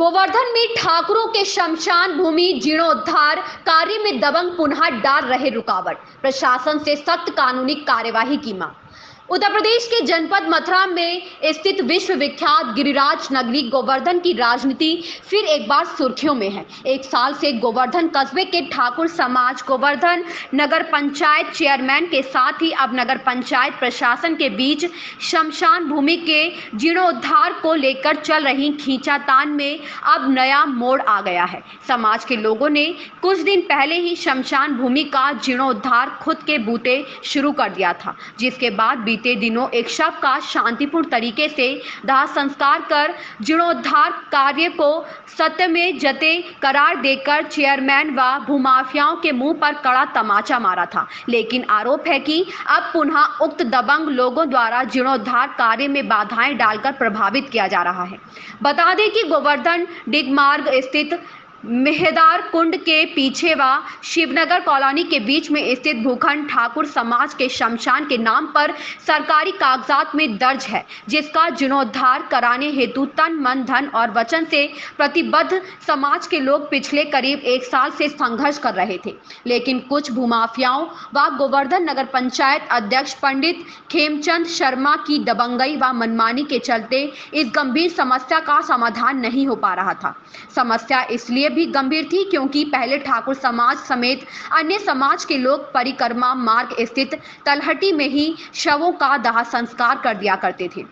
गोवर्धन में ठाकुरों के शमशान भूमि जीर्णोद्धार कार्य में दबंग पुनः डाल रहे रुकावट, प्रशासन से सख्त कानूनी कार्यवाही की मांग। उत्तर प्रदेश के जनपद मथुरा में स्थित विश्वविख्यात गिरिराज नगरी गोवर्धन की राजनीति फिर एक बार सुर्खियों में है। एक साल से गोवर्धन कस्बे के ठाकुर समाज गोवर्धन नगर पंचायत चेयरमैन के साथ ही अब नगर पंचायत प्रशासन के बीच शमशान भूमि के जीर्णोद्धार को लेकर चल रही खींचातान में अब नया मोड़ आ गया है। समाज के लोगों ने कुछ दिन पहले ही शमशान भूमि का जीर्णोद्धार खुद के बूते शुरू कर दिया था, जिसके बाद बीते दिनों एक शव का शांतिपूर्ण तरीके से दाह संस्कार कर जीर्णोद्धार कार्य को सत्य में जते करार देकर चेयरमैन व भूमाफियाओं के मुंह पर कड़ा तमाचा मारा था। लेकिन आरोप है कि अब पुनः उक्त दबंग लोगों द्वारा जीर्णोद्धार कार्य में बाधाएं डालकर प्रभावित किया जा रहा है। बता दें कि गोवर्धन डिगमार्ग स्थित मेहदार कुंड के पीछे व शिवनगर कॉलोनी के बीच में स्थित भूखंड ठाकुर समाज के शमशान के नाम पर सरकारी कागजात में दर्ज है, जिसका जीर्णोद्धार कराने हेतु तन मन धन और वचन से प्रतिबद्ध समाज के लोग पिछले करीब एक साल से संघर्ष कर रहे थे। लेकिन कुछ भूमाफियाओं व गोवर्धन नगर पंचायत अध्यक्ष पंडित खेमचंद शर्मा की दबंगई व मनमानी के चलते इस गंभीर समस्या का समाधान नहीं हो पा रहा था। समस्या इसलिए भी गंभीर थी क्योंकि पहले ठाकुर समाज समेत अन्य समाज के लोग परिक्रमा मार्ग स्थित तलहटी में ही शवों का दाह संस्कार कर दिया करते थे।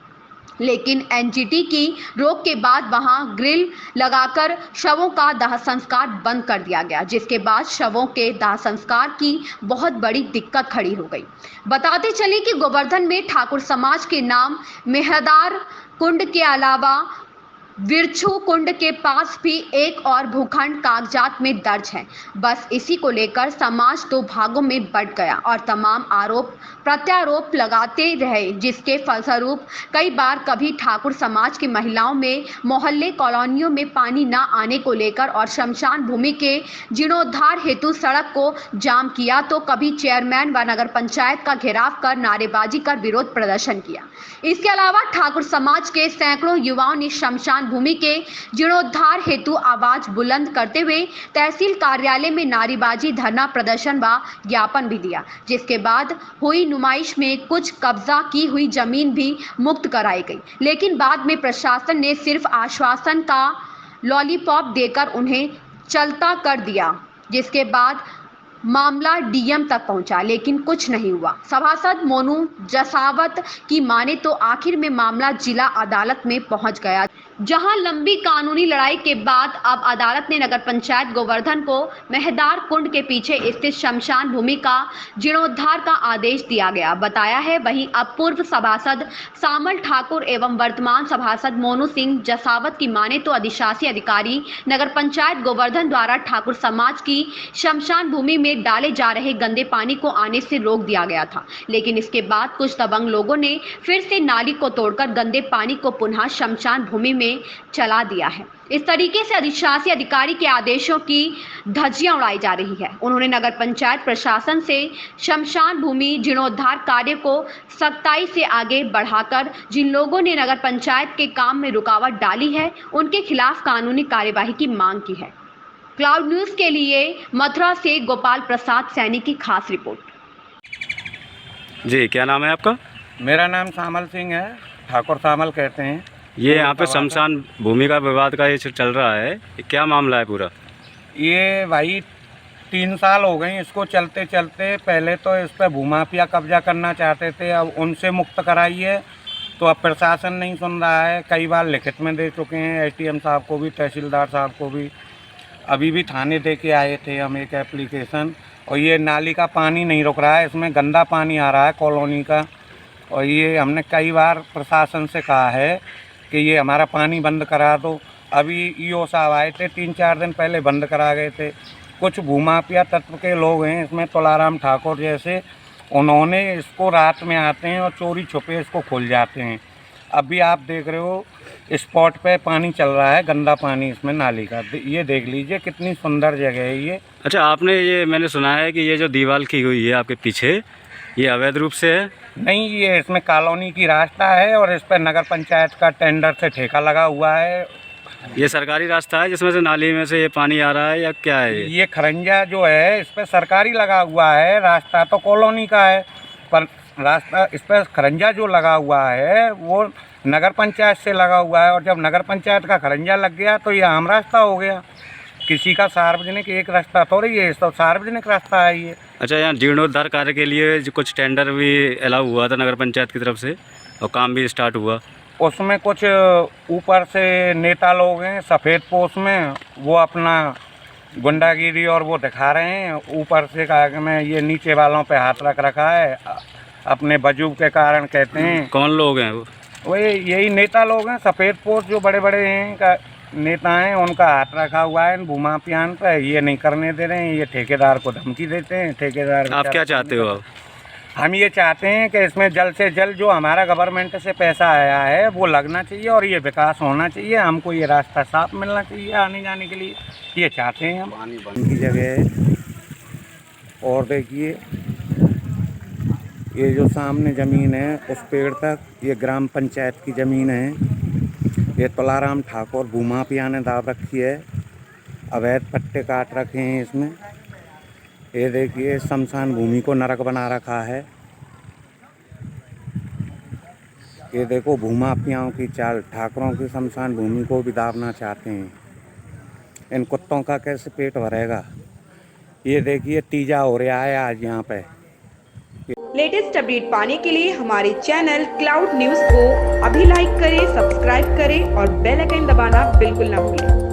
लेकिन एनजीटी की रोक के बाद वहां ग्रिल लगाकर शवों का दाह संस्कार बंद कर दिया गया, जिसके बाद शवों के दाह संस्कार की बहुत बड़ी दिक्कत खड़ी हो गई। बताते चले कि गोवर्धन में ठाकुर समाज के नाम मेहदार कुंड के अलावा विरछू कुंड के पास भी एक और भूखंड कागजात में दर्ज है। बस इसी को लेकर समाज दो भागों में बंट गया और तमाम आरोप प्रत्यारोप लगाते रहे, जिसके फलस्वरूप कई बार कभी ठाकुर समाज की महिलाओं में मोहल्ले कॉलोनियों में पानी न आने को लेकर और शमशान भूमि के जीर्णोद्धार हेतु सड़क को जाम किया, तो कभी चेयरमैन व नगर पंचायत का घेराव कर नारेबाजी कर विरोध प्रदर्शन किया। इसके अलावा ठाकुर समाज के सैकड़ों युवाओं ने शमशान भूमि के जीर्णोद्धार हेतु आवाज बुलंद करते हुए तहसील कार्यालय में नारेबाजी, धरना प्रदर्शन व ज्ञापन भी दिया, जिसके बाद हुई नुमाइश में कुछ कब्जा की हुई जमीन भी मुक्त कराई गई। लेकिन बाद में प्रशासन ने सिर्फ आश्वासन का लॉलीपॉप देकर उन्हें चलता कर दिया, जिसके बाद मामला डीएम तक पहुंचा, लेकिन कुछ नहीं हुआ। सभासद मोनू जसावत की माने तो आखिर में मामला जिला अदालत में पहुंच गया, जहां लंबी कानूनी लड़ाई के बाद अब अदालत ने नगर पंचायत गोवर्धन को मेहदार कुंड के पीछे स्थित शमशान भूमि का जीर्णोद्धार का आदेश दिया गया बताया है। वहीं अब पूर्व सभासद सामल ठाकुर एवं वर्तमान सभासद मोनू सिंह जसावत की माने तो अधिशासी अधिकारी नगर पंचायत गोवर्धन द्वारा ठाकुर समाज की शमशान भूमि में डाले जा रहे गंदे पानी को आने से रोक दिया गया था। लेकिन इसके बाद कुछ दबंग लोगों ने फिर से नाली को तोड़कर गंदे पानी को पुनः शमशान भूमि में चला दिया है। इस तरीके से अधिशासी अधिकारी के आदेशों की धज्जियां उड़ाई जा रही है। उन्होंने नगर पंचायत प्रशासन से शमशान भूमि जीर्णोद्धार कार्य को सख्ताई से आगे बढ़ाकर जिन लोगों ने नगर पंचायत के काम में रुकावट डाली है, उनके खिलाफ कानूनी कार्यवाही की मांग की है। क्लाउड न्यूज के लिए मथुरा से गोपाल प्रसाद सैनी की खास रिपोर्ट। जी, क्या नाम है आपका? मेरा नाम सामल सिंह है, ठाकुर सामल कहते हैं। ये यहाँ पे शमशान भूमि का विवाद का ये चल रहा है, ये क्या मामला है पूरा? ये भाई 3 साल हो गए इसको चलते चलते। पहले तो इस पर भूमाफिया कब्जा करना चाहते थे, अब उनसे मुक्त कराइए तो अब प्रशासन नहीं सुन रहा है। कई बार लिखित में दे चुके हैं, एसडीएम साहब को भी, तहसीलदार साहब को भी, अभी भी थाने दे के आए थे हम एक एप्लीकेशन। और ये नाली का पानी नहीं रुक रहा है, इसमें गंदा पानी आ रहा है कॉलोनी का। और ये हमने कई बार प्रशासन से कहा है कि ये हमारा पानी बंद करा दो। अभी ईओ साहब आए थे 3-4 दिन पहले, बंद करा गए थे। कुछ भूमाफिया तत्व के लोग हैं इसमें, तुलाराम ठाकुर जैसे, उन्होंने इसको रात में आते हैं और चोरी छुपे इसको खोल जाते हैं। अभी आप देख रहे हो स्पॉट पे पानी चल रहा है, गंदा पानी इसमें नाली का। ये देख लीजिए कितनी सुंदर जगह है ये। अच्छा, आपने ये मैंने सुना है कि ये जो दीवार की हुई है आपके पीछे, ये अवैध रूप से है? नहीं, ये इसमें कॉलोनी की रास्ता है और इस पर नगर पंचायत का टेंडर से ठेका लगा हुआ है। ये सरकारी रास्ता है जिसमें से नाली में से ये पानी आ रहा है या क्या है ये खरंजा जो है इस पर सरकारी लगा हुआ है, रास्ता तो कॉलोनी का है, पर रास्ता इस पर खरंजा जो लगा हुआ है वो नगर पंचायत से लगा हुआ है। और जब नगर पंचायत का खरंजा लग गया तो ये आम रास्ता हो गया, किसी का सार्वजनिक एक रास्ता थोड़ी है, तो सार्वजनिक रास्ता है ये। अच्छा, यहाँ जीर्णोद्धार कार्य के लिए जो कुछ टेंडर भी अलाउ हुआ था नगर पंचायत की तरफ से और काम भी स्टार्ट हुआ, उसमें कुछ ऊपर से नेता लोग हैं सफ़ेद पोश में, वो अपना गुंडागिरी और वो दिखा रहे हैं। ऊपर से कहा कि मैं ये नीचे वालों पे हाथ रख रखा है अपने वजूब के कारण, कहते हैं। कौन लोग हैं वो? वही यही नेता लोग हैं, सफ़ेद पोश जो बड़े बड़े हैं का नेता हैं, उनका हाथ रखा हुआ है भूमाफियान पे। ये नहीं करने दे रहे हैं, ये ठेकेदार को धमकी देते हैं। ठेकेदार आप क्या चाहते हो? आप हम ये चाहते हैं कि इसमें जल्द से जल्द जो हमारा गवर्नमेंट से पैसा आया है वो लगना चाहिए और ये विकास होना चाहिए। हमको ये रास्ता साफ मिलना चाहिए आने जाने के लिए, ये चाहते हैं हम। पानी बंद की जगह है। और देखिए ये जो सामने ज़मीन है उस पेड़ तक ये ग्राम पंचायत की ज़मीन है। ये तुलाराम ठाकुर भूमाफिया ने दाव रखी है, अवैध पट्टे काट रखे हैं इसमें। ये देखिए शमशान भूमि को नरक बना रखा है। ये देखो भूमाफियाओं की चाल, ठाकुरों की शमशान भूमि को भी दाबना चाहते हैं। इन कुत्तों का कैसे पेट भरेगा? ये देखिए तीजा हो रहा है आज यहाँ पे। लेटेस्ट अपडेट पाने के लिए हमारे चैनल क्लाउड न्यूज़ को अभी लाइक करें, सब्सक्राइब करें और बेल आइकन दबाना बिल्कुल ना भूलें।